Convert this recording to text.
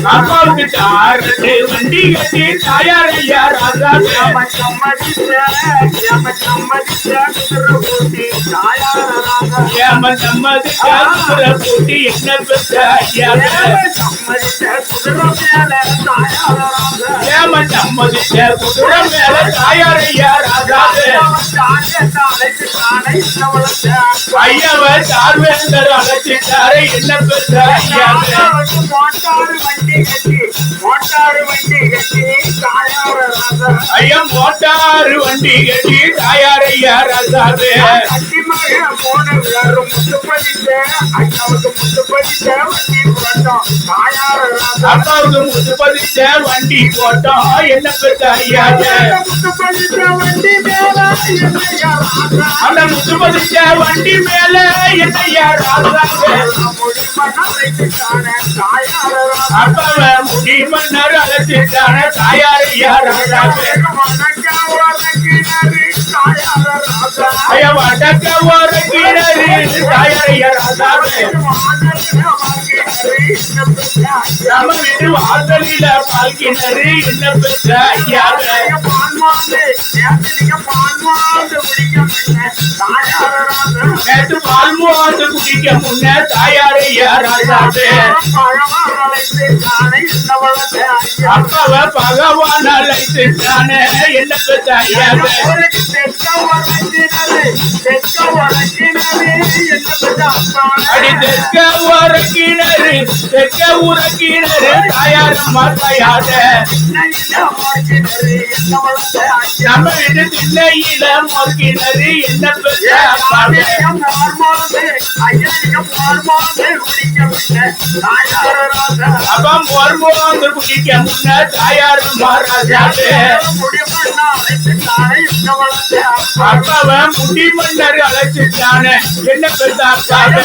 அப்பாவுக்கு தாரட்டு வண்டி கட்டி தாயாரையா ராஜா ஏம சம்மதிச்ச போட்டி என்ன பெற்ற ஐயா ஏம சம்மதிச்ச குதிரை மேல தாயாரையா ராஜா ஐயாவ சார்வேந்தர் அழைச்சிட்டாரு என்ன பெற்ற ஐயா ஐயா மோட்டாறு வண்டி கட்டி தாயாரையா ராஜாவே அப்பாவுக்கு முத்து பதிச்ச வண்டி போட்டோம் என்ன பெற்ற ஐயா அந்த முத்து பதிச்ச வண்டி மேல என்னையா ராஜாவே அப்பாவ முடி மன்னர் அழைச்சிட்டான தாயாரையா ராஜாவே ஐயா வடக்க ஒரு கிணறு தாயாரையா ராஜாவே நம்ம வீட்டு வாசலில பால்கிணறு என்ன பெற்ற ஐயாவே நேற்று பால்மோந்து குடிக்க முன்ன தாயாரையா ராஜாவே அப்பாவ பகவான் அழைத்துட்டானே என்ன பெற்ற ஐயாவே அடி தெற்க ஒரு கிணறு தெற்க ஊர கிணறு தாயாரம்மா தாயாத நம்ம வீட்டு திண்ணையில மொர்கிணறு என்ன பெற்ற அப்பா மொர்மோந்து குடிக்க முன்ன தாயாரம்மா ராஜாவே அப்பாவ முடி மன்னர் அழைச்சிட்டானே என்ன பெற்ற அப்பாவே